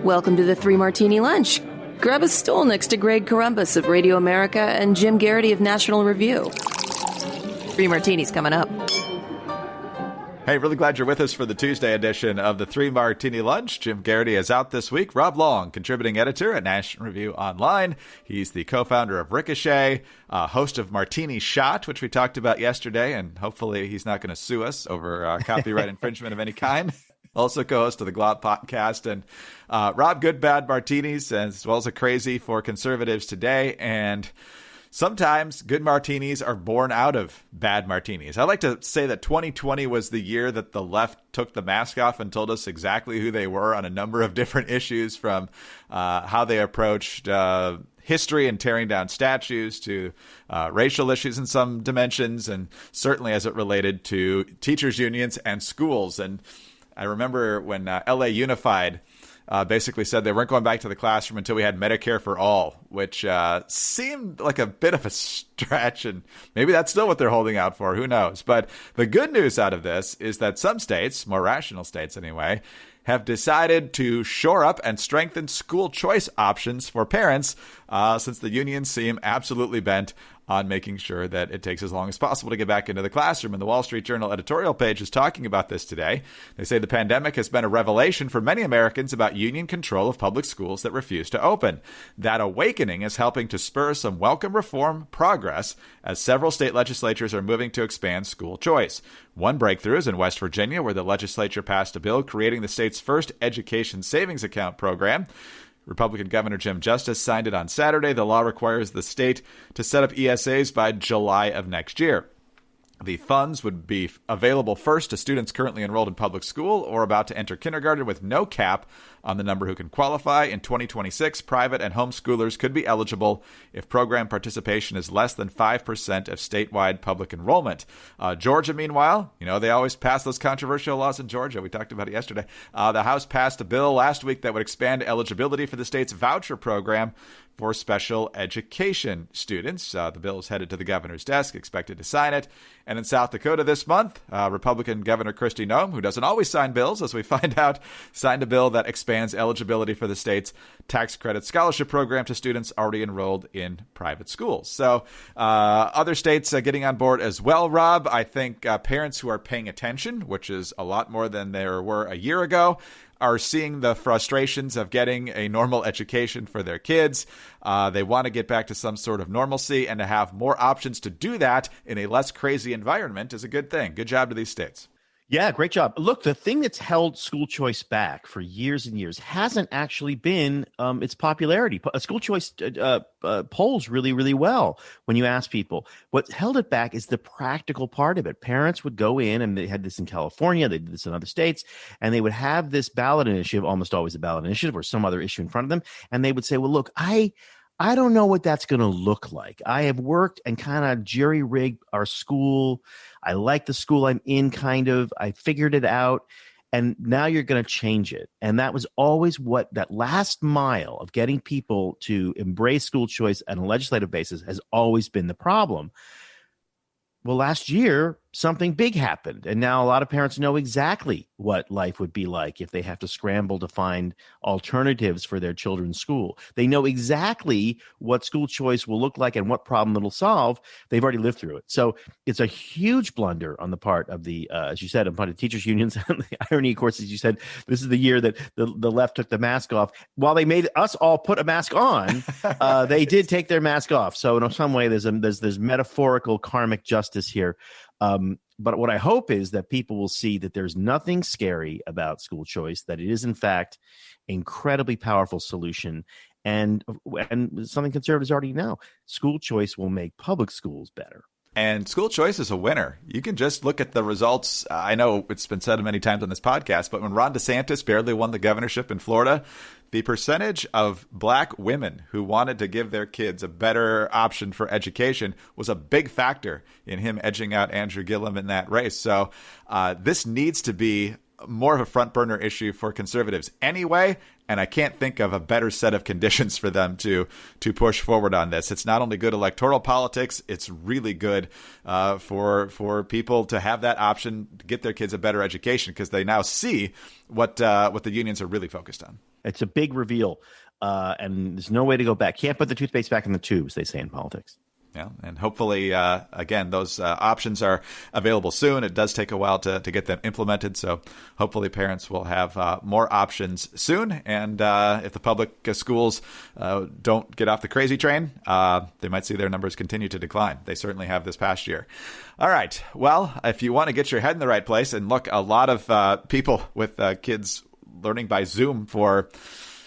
Welcome to the Three Martini Lunch. Grab a stool next to Greg Columbus of Radio America and Jim Garrity of National Review. Three Martinis coming up. Hey, really glad you're with us for the Tuesday edition of the Three Martini Lunch. Jim Garrity is out this week. Rob Long, contributing editor at National Review Online. He's the co-founder of Ricochet, host of Martini Shot, which we talked about yesterday, and hopefully he's not going to sue us over copyright infringement of any kind. Also co-host of the Glop podcast. And Rob, good, bad martinis, as well as a crazy for conservatives today. And sometimes good martinis are born out of bad martinis. I like to say that 2020 was the year that the left took the mask off and told us exactly who they were on a number of different issues, from how they approached history and tearing down statues to racial issues in some dimensions, and certainly as it related to teachers' unions and schools. And I remember when LA Unified basically said they weren't going back to the classroom until we had Medicare for all, which seemed like a bit of a stretch, and maybe that's still what they're holding out for. Who knows? But the good news out of this is that some states, more rational states anyway, have decided to shore up and strengthen school choice options for parents, since the unions seem absolutely bent on making sure that it takes as long as possible to get back into the classroom. And the Wall Street Journal editorial page is talking about this today. They say the pandemic has been a revelation for many Americans about union control of public schools that refuse to open. That awakening is helping to spur some welcome reform progress as several state legislatures are moving to expand school choice. One breakthrough is in West Virginia, where the legislature passed a bill creating the state's first education savings account program. Republican Governor Jim Justice signed it on Saturday. The law requires the state to set up ESAs by July of next year. The funds would be available first to students currently enrolled in public school or about to enter kindergarten, with no cap on the number who can qualify. In 2026, private and homeschoolers could be eligible if program participation is less than 5% of statewide public enrollment. Georgia, meanwhile, they always pass those controversial laws in Georgia. We talked about it yesterday. The House passed a bill last week that would expand eligibility for the state's voucher program for special education students. The bill is headed to the governor's desk, expected to sign it. And in South Dakota this month, Republican Governor Kristi Noem, who doesn't always sign bills, as we find out, signed a bill that expands eligibility for the state's tax credit scholarship program to students already enrolled in private schools. So other states getting on board as well, Rob. I think parents who are paying attention, which is a lot more than there were a year ago, are seeing the frustrations of getting a normal education for their kids. They want to get back to some sort of normalcy, and to have more options to do that in a less crazy environment is a good thing. Good job to these states. Yeah, great job. Look, the thing that's held school choice back for years and years hasn't actually been its popularity. School choice polls really, really well when you ask people. What held it back is the practical part of it. Parents would go in, and they had this in California, they did this in other states, and they would have this ballot initiative, almost always a ballot initiative or some other issue in front of them, and they would say, well, look, I don't know what that's going to look like. I have worked and kind of jerry-rigged our school. I like the school I'm in, kind of. I figured it out, and now you're going to change it. And that was always what that last mile of getting people to embrace school choice on a legislative basis has always been the problem. Well, last year, something big happened, and now a lot of parents know exactly what life would be like if they have to scramble to find alternatives for their children's school. They know exactly what school choice will look like and what problem it'll solve. They've already lived through it. So it's a huge blunder on the part of the, as you said, on the part of teachers' unions. And the irony, of course, as you said, this is the year that the left took the mask off. While they made us all put a mask on, they did take their mask off. So in some way, there's metaphorical karmic justice here. But what I hope is that people will see that there's nothing scary about school choice, that it is, in fact, an incredibly powerful solution. And something conservatives already know, school choice will make public schools better. And school choice is a winner. You can just look at the results. I know it's been said many times on this podcast, but when Ron DeSantis barely won the governorship in Florida, the percentage of black women who wanted to give their kids a better option for education was a big factor in him edging out Andrew Gillum in that race. So this needs to be more of a front burner issue for conservatives anyway, and I can't think of a better set of conditions for them to push forward on this. It's not only good electoral politics, it's really good for people to have that option to get their kids a better education, because they now see what the unions are really focused on. It's a big reveal, and there's no way to go back. Can't put the toothpaste back in the tube, as they say in politics. Yeah, and hopefully, again, those options are available soon. It does take a while to get them implemented, so hopefully parents will have more options soon. And if the public schools don't get off the crazy train, they might see their numbers continue to decline. They certainly have this past year. All right. Well, if you want to get your head in the right place, and look, a lot of people with kids learning by Zoom for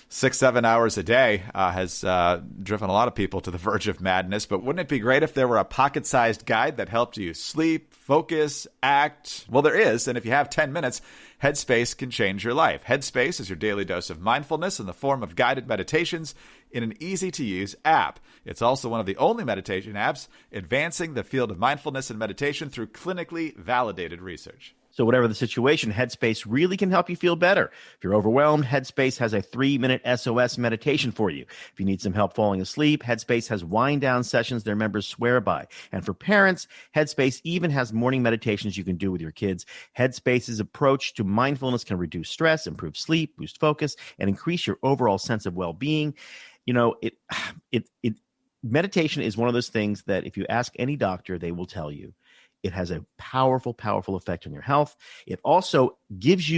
6-7 hours a day has driven a lot of people to the verge of madness. But wouldn't it be great if there were a pocket-sized guide that helped you sleep, focus, act? Well, there is. And if you have 10 minutes, Headspace can change your life. Headspace is your daily dose of mindfulness in the form of guided meditations in an easy-to-use app. It's also one of the only meditation apps advancing the field of mindfulness and meditation through clinically validated research. So whatever the situation, Headspace really can help you feel better. If you're overwhelmed, Headspace has a 3-minute SOS meditation for you. If you need some help falling asleep, Headspace has wind-down sessions their members swear by. And for parents, Headspace even has morning meditations you can do with your kids. Headspace's approach to mindfulness can reduce stress, improve sleep, boost focus, and increase your overall sense of well-being. You know, meditation is one of those things that if you ask any doctor, they will tell you. It has a powerful, powerful effect on your health. It also gives,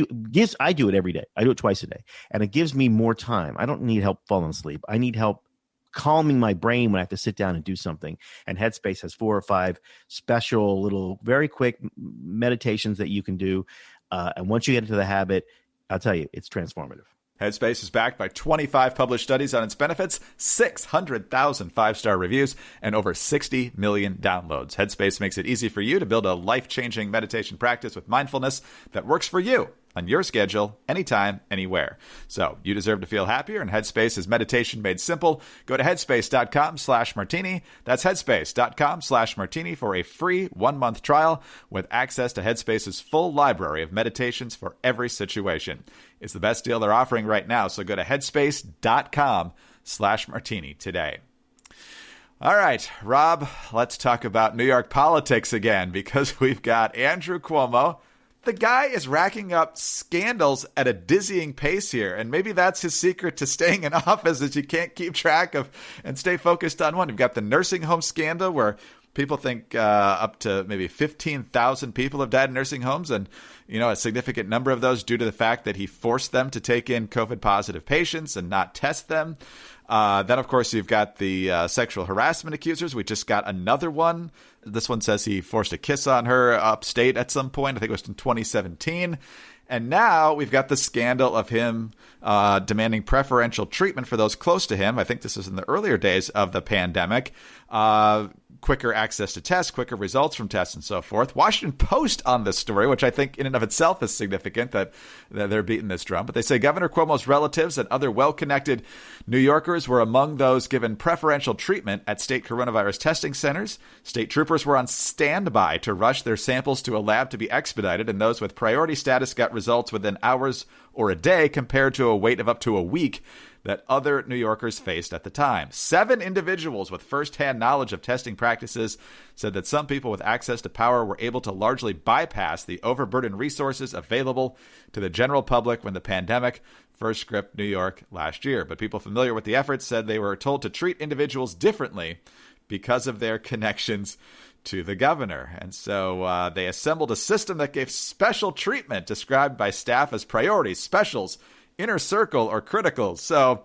I do it every day. I do it twice a day. And it gives me more time. I don't need help falling asleep. I need help calming my brain when I have to sit down and do something. And Headspace has 4 or 5 special little, very quick meditations that you can do. And once you get into the habit, I'll tell you, it's transformative. Headspace is backed by 25 published studies on its benefits, 600,000 5-star reviews, and over 60 million downloads. Headspace makes it easy for you to build a life-changing meditation practice with mindfulness that works for you on your schedule, anytime, anywhere. So you deserve to feel happier, and Headspace is meditation made simple. Go to headspace.com/martini. That's headspace.com/martini for a free 1-month trial with access to Headspace's full library of meditations for every situation. It's the best deal they're offering right now, so go to headspace.com/martini today. All right, Rob, let's talk about New York politics again, because we've got Andrew Cuomo. The guy is racking up scandals at a dizzying pace here, and maybe that's his secret to staying in office, is you can't keep track of and stay focused on one. You've got the nursing home scandal where people think up to maybe 15,000 people have died in nursing homes, and a significant number of those due to the fact that he forced them to take in COVID-positive patients and not test them. Then, of course, you've got the sexual harassment accusers. We just got another one. This one says he forced a kiss on her upstate at some point. I think it was in 2017. And now we've got the scandal of him demanding preferential treatment for those close to him. I think this is in the earlier days of the pandemic. Quicker access to tests, quicker results from tests, and so forth. Washington Post on this story, which I think in and of itself is significant that they're beating this drum. But they say Governor Cuomo's relatives and other well-connected New Yorkers were among those given preferential treatment at state coronavirus testing centers. State troopers were on standby to rush their samples to a lab to be expedited, and those with priority status got results within hours or a day compared to a wait of up to a week that other New Yorkers faced at the time. 7 individuals with firsthand knowledge of testing practices said that some people with access to power were able to largely bypass the overburdened resources available to the general public when the pandemic first gripped New York last year. But people familiar with the efforts said they were told to treat individuals differently because of their connections to the governor. And so they assembled a system that gave special treatment described by staff as priorities, specials, inner circle, or critical. So,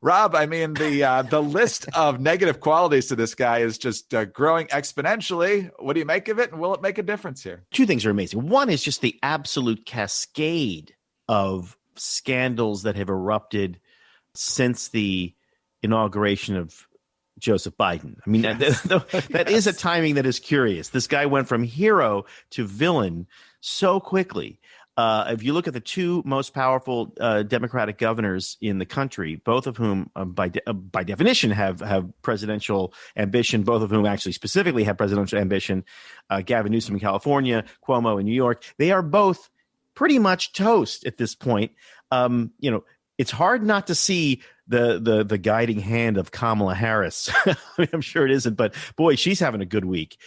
Rob, I mean, the list of negative qualities to this guy is just growing exponentially. What do you make of it, and will it make a difference here? 2 things are amazing. One is just the absolute cascade of scandals that have erupted since the inauguration of Joseph Biden. I mean, yes. that is a timing that is curious. This guy went from hero to villain so quickly. If you look at the 2 most powerful Democratic governors in the country, both of whom by definition have presidential ambition, both of whom actually specifically have presidential ambition, Gavin Newsom in California, Cuomo in New York, they are both pretty much toast at this point. It's hard not to see the guiding hand of Kamala Harris. I mean, I'm sure it isn't, but boy, she's having a good week.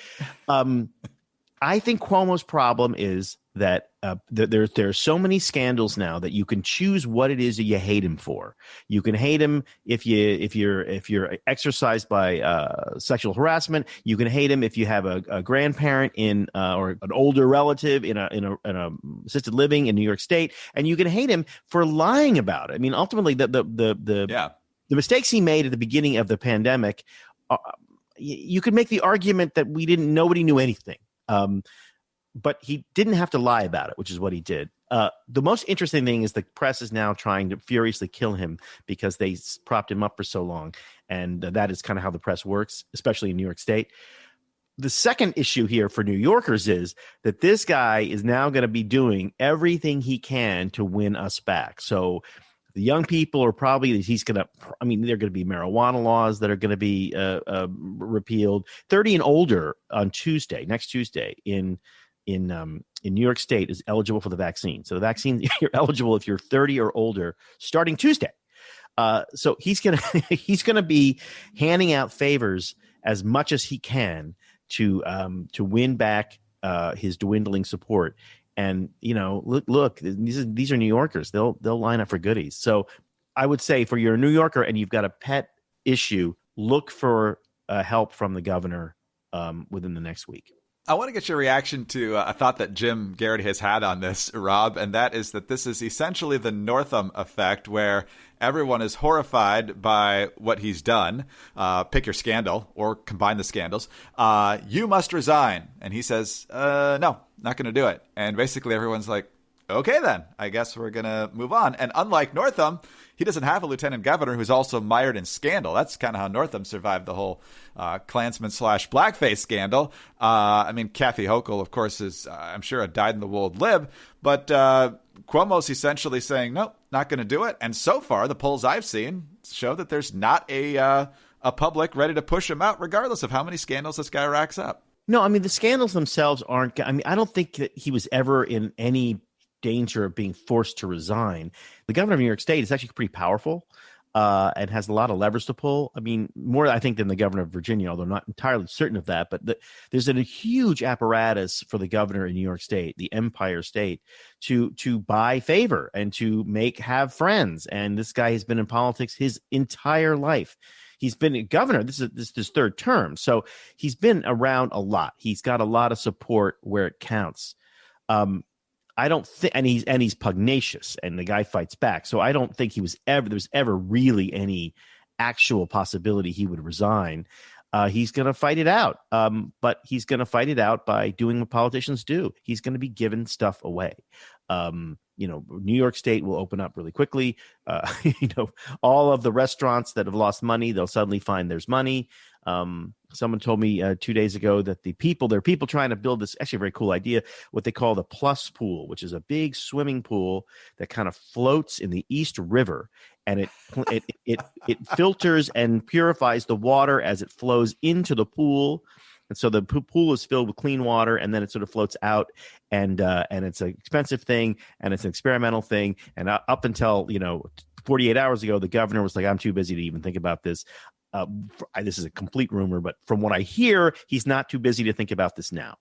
I think Cuomo's problem is that there's so many scandals now that you can choose what it is that you hate him for. You can hate him if you're exercised by sexual harassment. You can hate him if you have a grandparent or an older relative in a assisted living in New York State, and you can hate him for lying about it. I mean, ultimately, the mistakes he made at the beginning of the pandemic, you could make the argument that nobody knew anything. But he didn't have to lie about it, which is what he did. The most interesting thing is the press is now trying to furiously kill him because they propped him up for so long. And that is kind of how the press works, especially in New York State. The second issue here for New Yorkers is that this guy is now going to be doing everything he can to win us back. So the young people are probably, there are going to be marijuana laws that are going to be repealed. 30 and older on next Tuesday in New York State is eligible for the vaccine. So the vaccine, you're eligible if you're 30 or older starting Tuesday. So he's gonna be handing out favors as much as he can to win back his dwindling support. And look, these are New Yorkers. They'll line up for goodies. So I would say, for you're a New Yorker and you've got a pet issue, look for help from the governor within the next week. I want to get your reaction to a thought that Jim Garrity has had on this, Rob, and that is that this is essentially the Northam effect, where everyone is horrified by what he's done. Pick your scandal or combine the scandals. You must resign. And he says, no, not going to do it. And basically everyone's like, okay, then I guess we're going to move on. And unlike Northam, he doesn't have a lieutenant governor who's also mired in scandal. That's kind of how Northam survived the whole Klansman/blackface scandal. Kathy Hochul, of course, is, I'm sure, a dyed-in-the-wool lib. But Cuomo's essentially saying, nope, not going to do it. And so far, the polls I've seen show that there's not a public ready to push him out, regardless of how many scandals this guy racks up. No, the scandals themselves aren't. I don't think that he was ever in any danger of being forced to resign. The governor of New York State is actually pretty powerful and has a lot of levers to pull. More, I think, than the governor of Virginia, although I'm not entirely certain of that. But there's a huge apparatus for the governor in New York State, the Empire State, to buy favor and to have friends. And this guy has been in politics his entire life. He's been a governor. This is his third term. So he's been around a lot. He's got a lot of support where it counts. I don't think, and he's pugnacious, and the guy fights back. So I don't think there was ever really any actual possibility he would resign. He's going to fight it out, but he's going to fight it out by doing what politicians do. He's going to be giving stuff away. New York State will open up really quickly. All of the restaurants that have lost money, they'll suddenly find there's money. Someone told me 2 days ago that there are people trying to build this, actually a very cool idea, what they call the Plus Pool, which is a big swimming pool that kind of floats in the East River, and it filters and purifies the water as it flows into the pool. And so the pool is filled with clean water, and then it sort of floats out, and it's an expensive thing, and it's an experimental thing. And up until 48 hours ago, the governor was like, "I'm too busy to even think about this." This is a complete rumor, but from what I hear, he's not too busy to think about this now.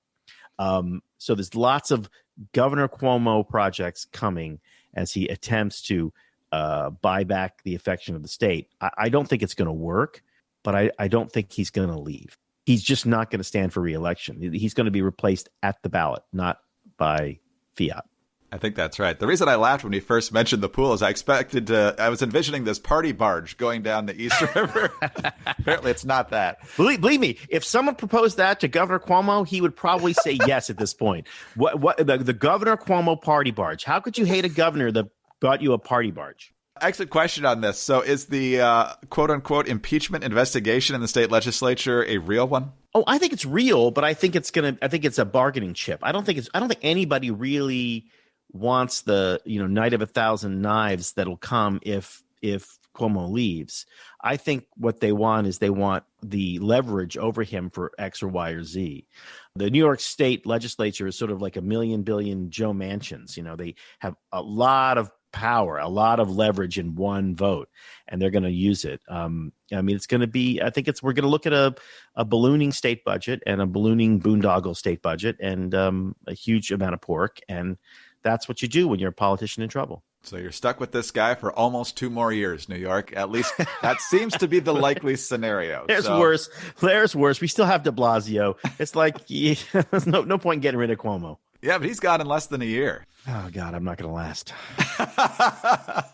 So there's lots of Governor Cuomo projects coming as he attempts to buy back the affection of the state. I don't think it's going to work, but I don't think he's going to leave. He's just not going to stand for re-election. He's going to be replaced at the ballot, not by fiat. I think that's right. The reason I laughed when he first mentioned the pool is I was envisioning this party barge going down the East River. Apparently it's not that. Believe me, if someone proposed that to Governor Cuomo, he would probably say yes at this point. The Governor Cuomo party barge. How could you hate a governor that brought you a party barge? Excellent question on this. So is the quote unquote impeachment investigation in the state legislature a real one? Oh, I think it's real, but I think it's a bargaining chip. I don't think anybody really wants the night of 1,000 knives that'll come if Cuomo leaves. I think what they want is the leverage over him for X or Y or Z. The New York State legislature is sort of like a million billion Joe Mansions. They have a lot of power, a lot of leverage in one vote, and they're going to use it. I mean, it's going to be, we're going to look at a ballooning state budget and a ballooning boondoggle state budget and a huge amount of pork. And that's what you do when you're a politician in trouble. So you're stuck with this guy for almost 2 more years, New York. At least that seems to be the likely scenario. There's worse. We still have de Blasio. It's like, there's no point in getting rid of Cuomo. Yeah, but he's gone in less than a year. Oh, God, I'm not going to last.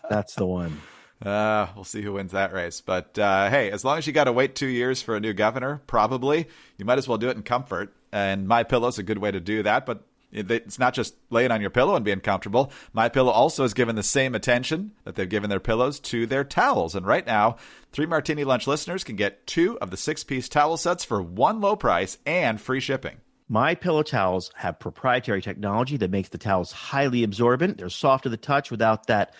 That's the one. We'll see who wins that race. But hey, as long as you got to wait 2 years for a new governor, probably, you might as well do it in comfort. And MyPillow's a good way to do that. But it's not just laying on your pillow and being comfortable. MyPillow also has given the same attention that they've given their pillows to their towels. And right now, 3 Martini Lunch listeners can get 2 of the 6-piece towel sets for one low price and free shipping. MyPillow towels have proprietary technology that makes the towels highly absorbent. They're soft to the touch without that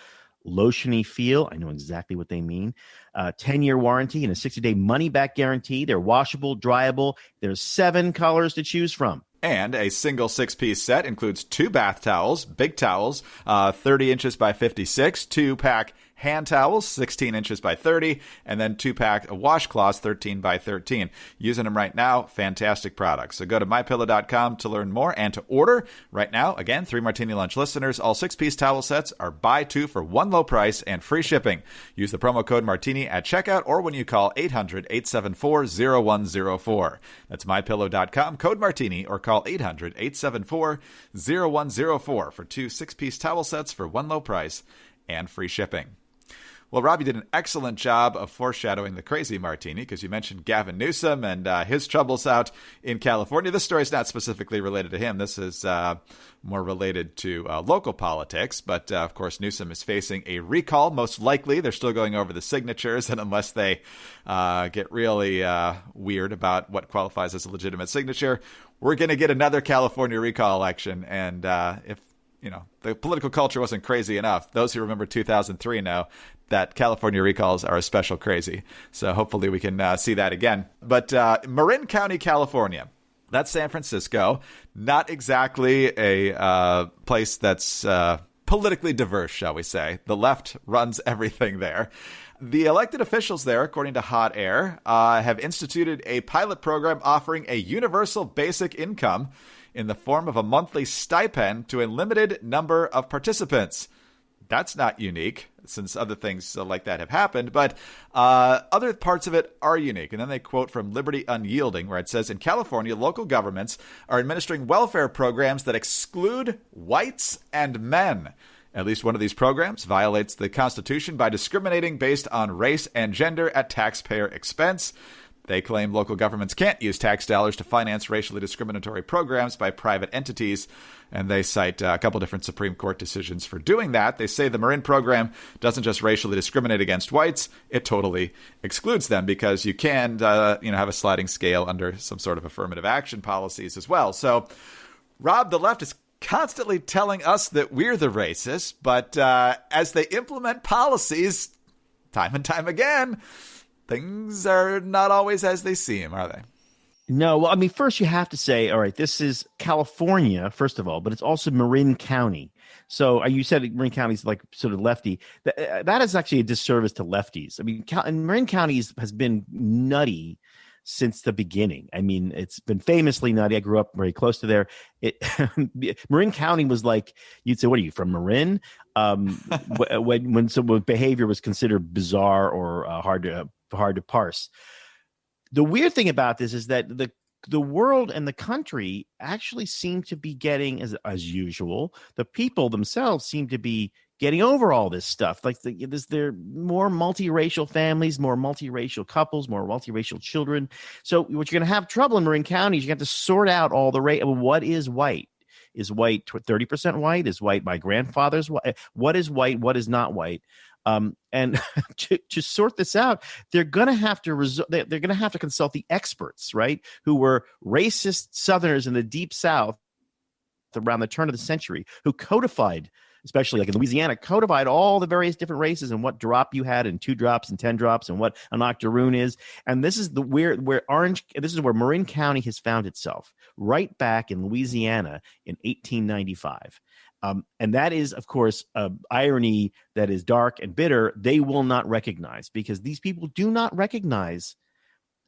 lotiony feel. I know exactly what they mean. 10-year warranty and a 60-day money-back guarantee. They're washable, dryable. There's 7 colors to choose from. And a single 6-piece set includes 2 bath towels, big towels, 30 inches by 56, 2-pack hand towels, 16 inches by 30, and then 2-pack washcloths, 13 by 13. Using them right now, fantastic products. So go to MyPillow.com to learn more and to order. Right now, again, 3 Martini Lunch listeners, all 6-piece towel sets are buy 2 for one low price and free shipping. Use the promo code Martini at checkout or when you call 800-874-0104. That's MyPillow.com, code Martini, or call 800-874-0104 for 2 6-piece towel sets for one low price and free shipping. Well, Rob, you did an excellent job of foreshadowing the crazy Martini because you mentioned Gavin Newsom and his troubles out in California. This story is not specifically related to him. This is more related to local politics. But, of course, Newsom is facing a recall. Most likely, they're still going over the signatures. And unless they get really weird about what qualifies as a legitimate signature, we're going to get another California recall election. And if the political culture wasn't crazy enough, those who remember 2003 know that California recalls are a special crazy. So hopefully we can see that again. But Marin County, California, that's San Francisco. Not exactly a place that's politically diverse, shall we say. The left runs everything there. The elected officials there, according to Hot Air, have instituted a pilot program offering a universal basic income in the form of a monthly stipend to a limited number of participants. That's not unique, since other things like that have happened, but other parts of it are unique. And then they quote from Liberty Unyielding, where it says, in California, local governments are administering welfare programs that exclude whites and men. At least one of these programs violates the Constitution by discriminating based on race and gender at taxpayer expense. They claim local governments can't use tax dollars to finance racially discriminatory programs by private entities, and they cite a couple different Supreme Court decisions for doing that. They say the Marin program doesn't just racially discriminate against whites, it totally excludes them because you can have a sliding scale under some sort of affirmative action policies as well. So, Rob, the left is constantly telling us that we're the racists, but as they implement policies time and time again, things are not always as they seem, are they? No. Well, I mean, first you have to say, all right, this is California, first of all, but it's also Marin County. So you said Marin County is like sort of lefty. That is actually a disservice to lefties. I mean, Marin County has been nutty since the beginning. I mean, it's been famously nutty. I grew up very close to there. Marin County was like, you'd say, what are you, from Marin? When some behavior was considered bizarre or hard to parse. The weird thing about this is that the world and the country actually seem to be getting, as usual, the people themselves seem to be getting over all this stuff. Like there are more multiracial families, more multiracial couples, more multiracial children. So what you're going to have trouble in Marin County is you have to sort out all the race. What is white? Is white 30% white? Is white my grandfather's white? What is white? What is not white? And to sort this out, they're going to have to they're going to have to consult the experts, right? Who were racist Southerners in the Deep South around the turn of the century, who codified, especially like in Louisiana, codified all the various different races and what drop you had and 2 drops and 10 drops and what an octoroon is. And this is where Marin County has found itself, right back in Louisiana in 1895. And that is, of course, irony that is dark and bitter. They will not recognize, because these people do not recognize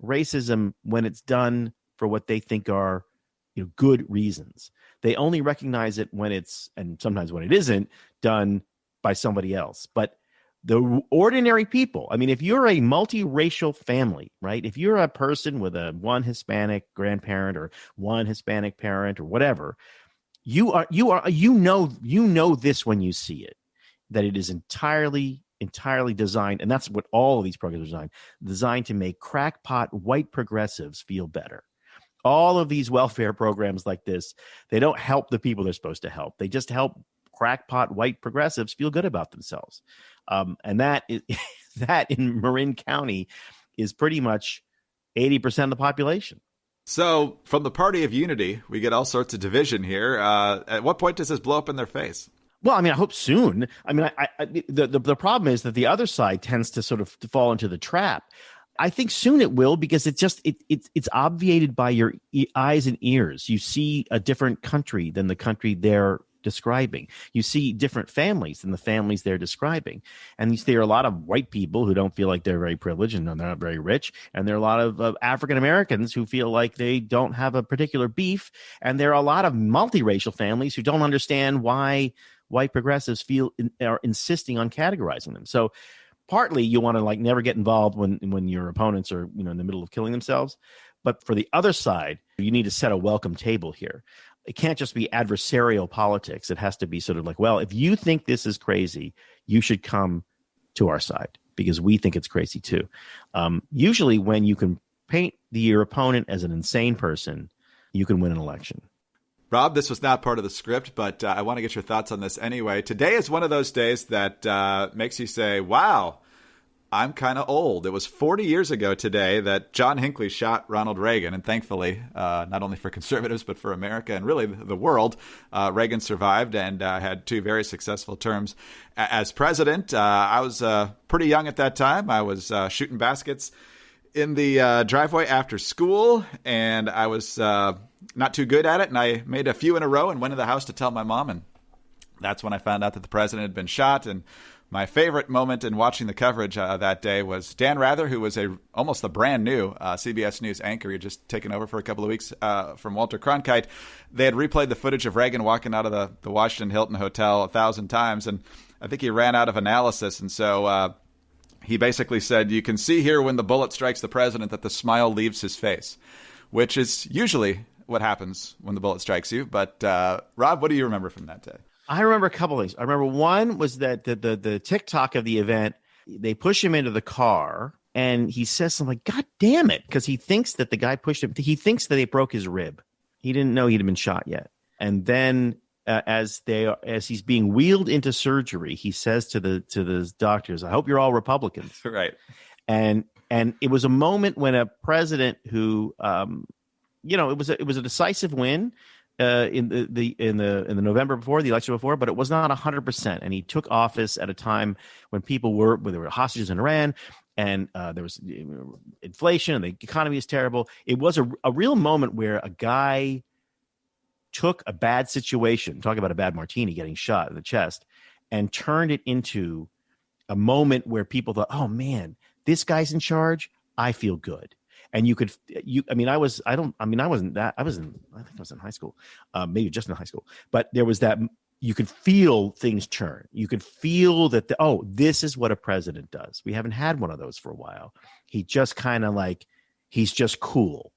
racism when it's done for what they think are good reasons. They only recognize it when it's, and sometimes when it isn't, done by somebody else. But the ordinary people, I mean, if you're a multiracial family, right? If you're a person with one Hispanic grandparent or one Hispanic parent or whatever, you know this when you see it, that it is entirely designed, and that's what all of these programs are designed to make crackpot white progressives feel better. All of these welfare programs like this, they don't help the people they're supposed to help. They just help crackpot white progressives feel good about themselves. And that in Marin County is pretty much 80% of the population. So from the party of unity, we get all sorts of division here. At what point does this blow up in their face? Well, I mean, I hope soon. I mean, the problem is that the other side tends to sort of fall into the trap. I think soon it will, because it's obviated by your eyes and ears. You see a different country than the country they're describing. You see different families than the families they're describing. And there are a lot of white people who don't feel like they're very privileged and they're not very rich. And there are a lot of African Americans who feel like they don't have a particular beef. And there are a lot of multiracial families who don't understand why white progressives are insisting on categorizing them. So partly you want to never get involved when your opponents are in the middle of killing themselves. But for the other side, you need to set a welcome table here. It can't just be adversarial politics. It has to be sort of well, if you think this is crazy, you should come to our side because we think it's crazy too. Usually when you can paint your opponent as an insane person, you can win an election. Rob, this was not part of the script, but I want to get your thoughts on this anyway. Today is one of those days that makes you say, wow, I'm kind of old. It was 40 years ago today that John Hinckley shot Ronald Reagan. And thankfully, not only for conservatives, but for America and really the world, Reagan survived and had two very successful terms as president. I was pretty young at that time. I was shooting baskets in the driveway after school, and I was not too good at it. And I made a few in a row and went to the house to tell my mom. And that's when I found out that the president had been shot. And my favorite moment in watching the coverage that day was Dan Rather, who was almost a brand new CBS News anchor. He had just taken over for a couple of weeks from Walter Cronkite. They had replayed the footage of Reagan walking out of the Washington Hilton Hotel 1,000 times, and I think he ran out of analysis. And so he basically said, you can see here when the bullet strikes the president that the smile leaves his face, which is usually what happens when the bullet strikes you. But Rob, what do you remember from that day? I remember a couple of things. I remember one was that the TikTok of the event, they push him into the car and he says something like, God damn it, because he thinks that the guy pushed him. He thinks that they broke his rib. He didn't know he'd been shot yet. And then as he's being wheeled into surgery, he says to the doctors, I hope you're all Republicans. Right. And it was a moment when a president who, it was a decisive win. In the November before, the election before, but it was not 100%. And he took office at a time when there were hostages in Iran, and there was inflation, and the economy is terrible. It was a real moment where a guy took a bad situation, talk about a bad martini getting shot in the chest, and turned it into a moment where people thought, oh man, this guy's in charge. I feel good. And I think I was in high school, maybe just in high school, but there was that, you could feel things turn. You could feel that, this is what a president does. We haven't had one of those for a while. He just kind of he's just cool.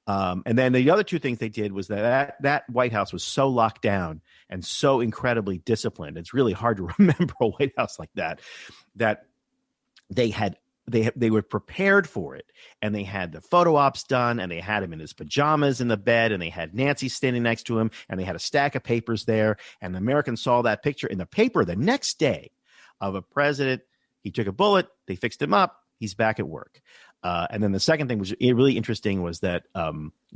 And then the other two things they did was that White House was so locked down and so incredibly disciplined. It's really hard to remember a White House like that they were prepared for it, and they had the photo ops done, and they had him in his pajamas in the bed, and they had Nancy standing next to him, and they had a stack of papers there, and the Americans saw that picture in the paper the next day of a president. He took a bullet, they fixed him up, he's back at work. And then the second thing was really interesting was that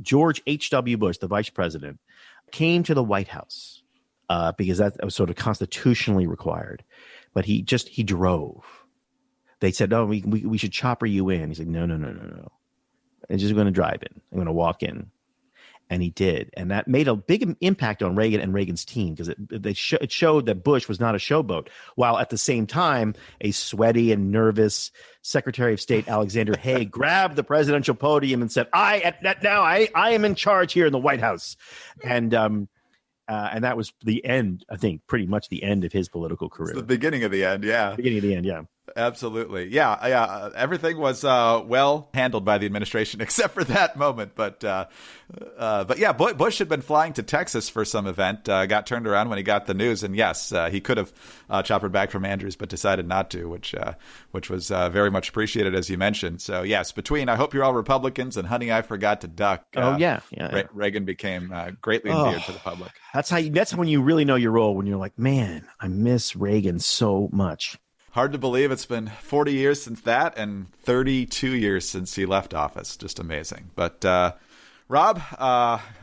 George H.W. Bush, the vice president, came to the White House because that was sort of constitutionally required, but he drove. They said, "Oh, we should chopper you in." He's like, "No. I'm just going to drive in. I'm going to walk in." And he did. And that made a big impact on Reagan and Reagan's team because it showed that Bush was not a showboat, while at the same time, a sweaty and nervous Secretary of State Alexander Haig grabbed the presidential podium and said, I am in charge here in the White House. And that was the end, I think, pretty much the end of his political career. It's the beginning of the end, yeah. Beginning of the end, yeah. Absolutely. Yeah. Everything was well handled by the administration except for that moment. But yeah, Bush had been flying to Texas for some event, got turned around when he got the news. And yes, he could have choppered back from Andrews, but decided not to, which was very much appreciated, as you mentioned. So, yes, between I Hope You're All Republicans and Honey, I Forgot to Duck. Reagan became greatly endeared to the public. That's when you really know your role, when you're like, man, I miss Reagan so much. Hard to believe it's been 40 years since that and 32 years since he left office. Just amazing. But Rob,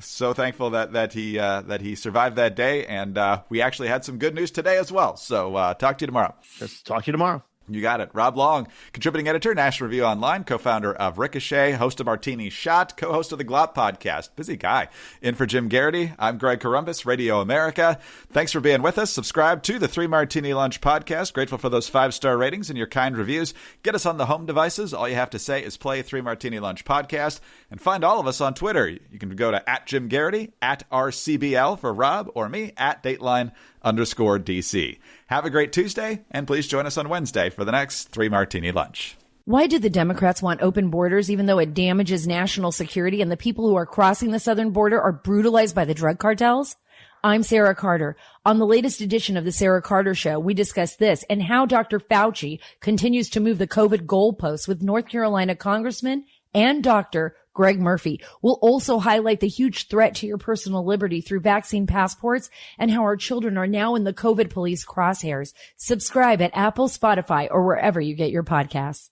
so thankful that he survived that day, and we actually had some good news today as well. So talk to you tomorrow. Just talk to you tomorrow. You got it. Rob Long, contributing editor, National Review Online, co-founder of Ricochet, host of Martini Shot, co-host of the Glop podcast. Busy guy. In for Jim Garrity, I'm Greg Columbus, Radio America. Thanks for being with us. Subscribe to the 3 Martini Lunch podcast. Grateful for those 5-star ratings and your kind reviews. Get us on the home devices. All you have to say is play 3 Martini Lunch podcast, and find all of us on Twitter. You can go to @JimGarrity, @RCBL for Rob, or me, @Dateline_DC. Have a great Tuesday, and please join us on Wednesday for the next 3 Martini Lunch. Why do the Democrats want open borders even though it damages national security and the people who are crossing the southern border are brutalized by the drug cartels? I'm Sarah Carter. On the latest edition of the Sarah Carter Show, we discuss this and how Dr. Fauci continues to move the COVID goalposts with North Carolina Congressman and Dr. Greg Murphy. We'll also highlight the huge threat to your personal liberty through vaccine passports and how our children are now in the COVID police crosshairs. Subscribe at Apple, Spotify, or wherever you get your podcasts.